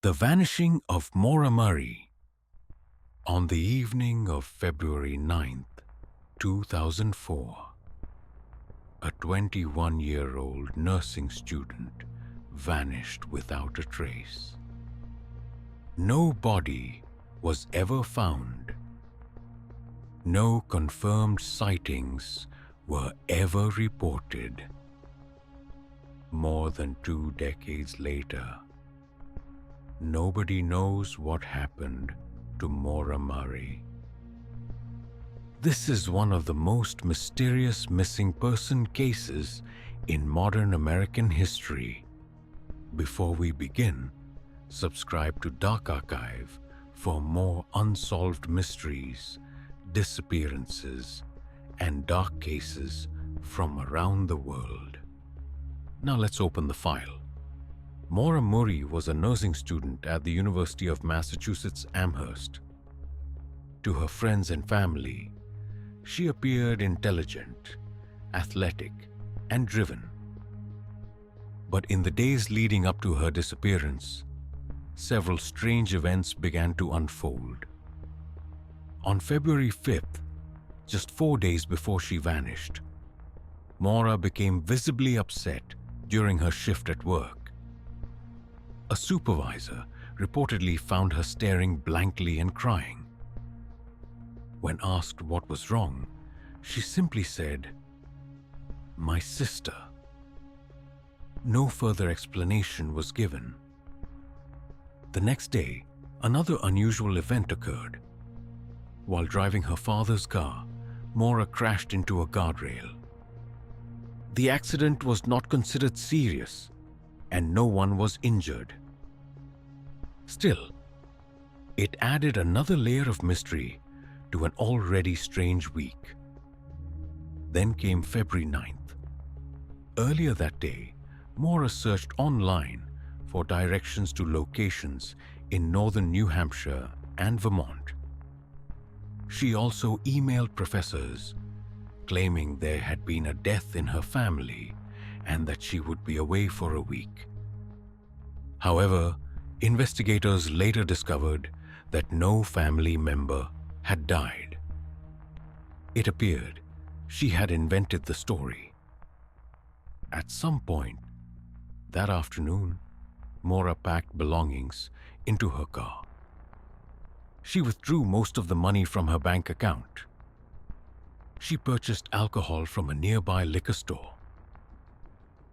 The Vanishing of Maura Murray. On the evening of February 9th, 2004, a 21-year-old nursing student vanished without a trace. No body was ever found. No confirmed sightings were ever reported. More than 2 decades later, nobody knows what happened to Maura Murray. This is one of the most mysterious missing person cases in modern American history. Before we begin, subscribe to Dark Archive for more unsolved mysteries, disappearances, and dark cases from around the world. Now let's open the file. Maura Murray was a nursing student at the University of Massachusetts Amherst. To her friends and family, she appeared intelligent, athletic, and driven. But in the days leading up to her disappearance, several strange events began to unfold. On February 5th, just 4 days before she vanished, Maura became visibly upset during her shift at work. A supervisor reportedly found her staring blankly and crying. When asked what was wrong, she simply said, "My sister." No further explanation was given. The next day, another unusual event occurred. While driving her father's car, Maura crashed into a guardrail. The accident was not considered serious, and no one was injured. Still, it added another layer of mystery to an already strange week. Then came February 9th. Earlier that day, Maura searched online for directions to locations in northern New Hampshire and Vermont. She also emailed professors, claiming there had been a death in her family and that she would be away for a week. However, investigators later discovered that no family member had died. It appeared she had invented the story. At some point that afternoon, Maura packed belongings into her car. She withdrew most of the money from her bank account. She purchased alcohol from a nearby liquor store.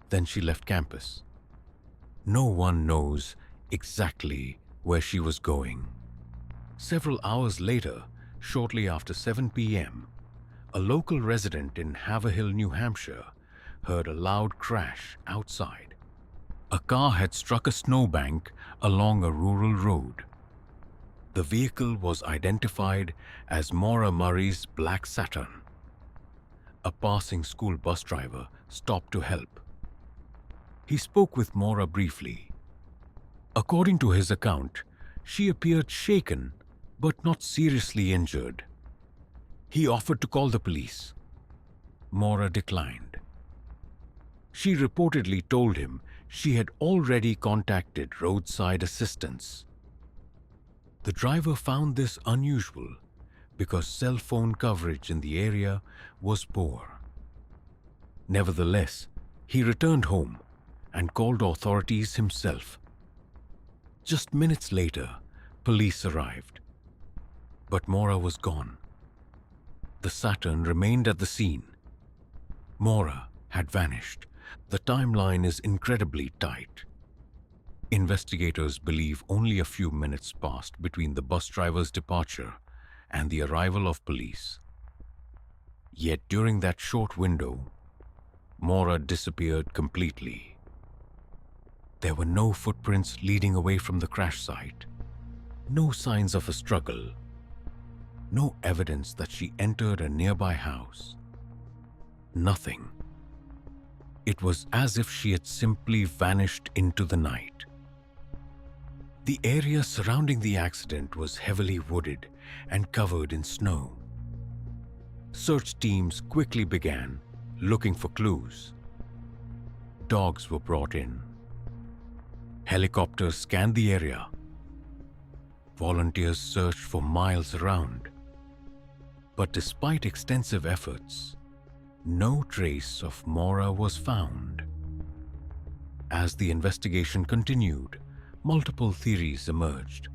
Then she left campus. No one knows exactly where she was going. Several hours later, shortly after 7 p.m., a local resident in Haverhill, New Hampshire, heard a loud crash outside. A car had struck a snowbank along a rural road. The vehicle was identified as Maura Murray's black Saturn. A passing school bus driver stopped to help. He spoke with Maura briefly. According to his account, she appeared shaken but not seriously injured. He offered to call the police. Maura declined. She reportedly told him she had already contacted roadside assistance. The driver found this unusual because cell phone coverage in the area was poor. Nevertheless, he returned home and called authorities himself. Just minutes later, police arrived. But Maura was gone. The Saturn remained at the scene. Maura had vanished. The timeline is incredibly tight. Investigators believe only a few minutes passed between the bus driver's departure and the arrival of police. Yet during that short window, Maura disappeared completely. There were no footprints leading away from the crash site, no signs of a struggle, no evidence that she entered a nearby house. Nothing. It was as if she had simply vanished into the night. The area surrounding the accident was heavily wooded and covered in snow. Search teams quickly began looking for clues. Dogs were brought in. Helicopters scanned the area, Volunteers searched for miles around. But despite extensive efforts, no trace of Maura was found. As the investigation continued, multiple theories emerged.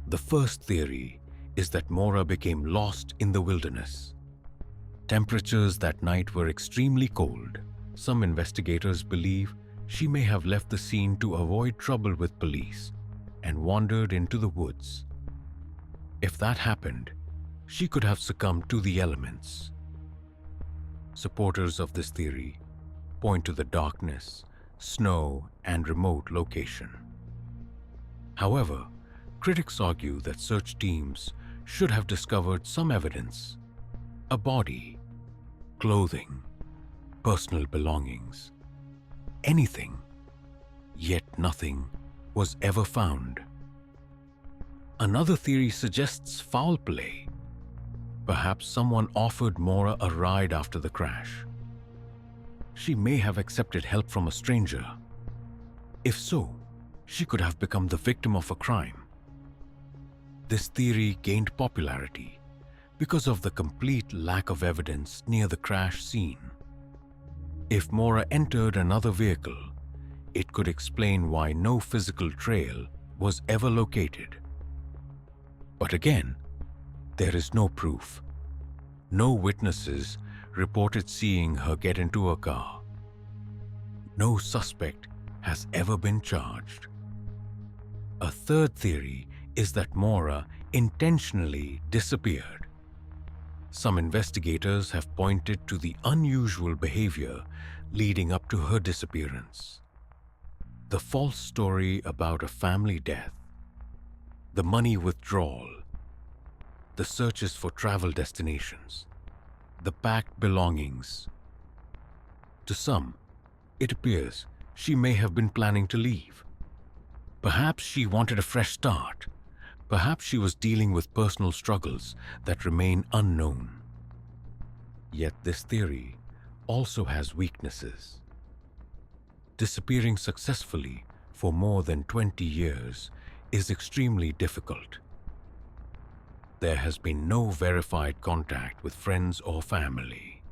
The first theory is that Maura became lost in the wilderness. Temperatures that night were extremely cold. Some investigators believe she may have left the scene to avoid trouble with police and wandered into the woods. If that happened, she could have succumbed to the elements. Supporters of this theory point to the darkness, snow, and remote location. However, critics argue that search teams should have discovered some evidence: a body, clothing, personal belongings, anything, yet nothing was ever found. Another theory suggests foul play. Perhaps someone offered Maura a ride after the crash. She may have accepted help from a stranger. If so, she could have become the victim of a crime. This theory gained popularity because of the complete lack of evidence near the crash scene. If Maura entered another vehicle, it could explain why no physical trail was ever located. But again, there is no proof. No witnesses reported seeing her get into a car. No suspect has ever been charged. A third theory is that Maura intentionally disappeared. Some investigators have pointed to the unusual behavior leading up to her disappearance. The false story about a family death, the money withdrawal, the searches for travel destinations, the packed belongings. To some, it appears she may have been planning to leave. Perhaps she wanted a fresh start. Perhaps she was dealing with personal struggles that remain unknown. Yet this theory also has weaknesses. Disappearing successfully for more than 20 years is extremely difficult. There has been no verified contact with friends or family,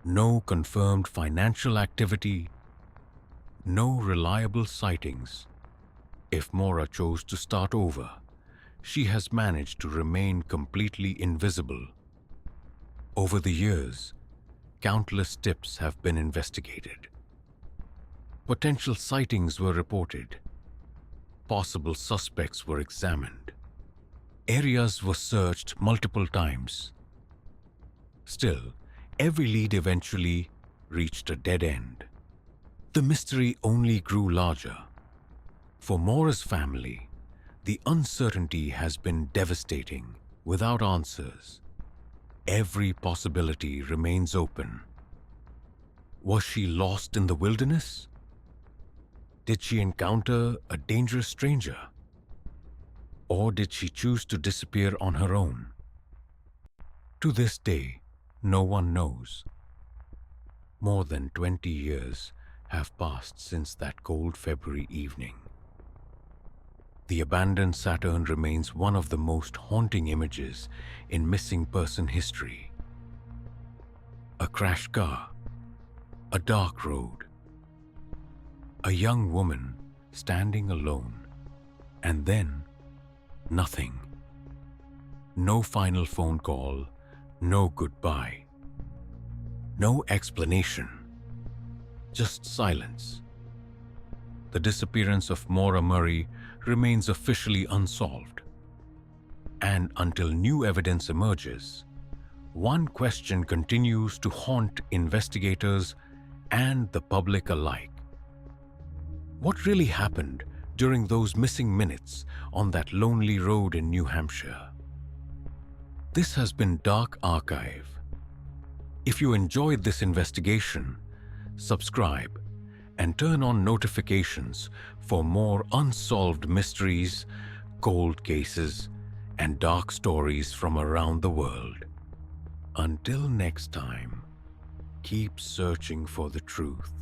no confirmed financial activity, no reliable sightings. If Maura chose to start over, she has managed to remain completely invisible. Over the years, countless tips have been investigated. Potential sightings were reported. Possible suspects were examined. Areas were searched multiple times. Still, every lead eventually reached a dead end. The mystery only grew larger. For Maura's family, the uncertainty has been devastating. Without answers, every possibility remains open. Was she lost in the wilderness? Did she encounter a dangerous stranger? Or did she choose to disappear on her own? To this day, no one knows. More than 20 years have passed since that cold February evening. The abandoned Saturn remains one of the most haunting images in missing person history. A crashed car, a dark road, a young woman standing alone, and then nothing. No final phone call, no goodbye, no explanation, just silence. The disappearance of Maura Murray remains officially unsolved. And until new evidence emerges, one question continues to haunt investigators and the public alike. What really happened during those missing minutes on that lonely road in New Hampshire? This has been Dark Archive. If you enjoyed this investigation, subscribe and turn on notifications for more unsolved mysteries, cold cases, and dark stories from around the world. Until next time, keep searching for the truth.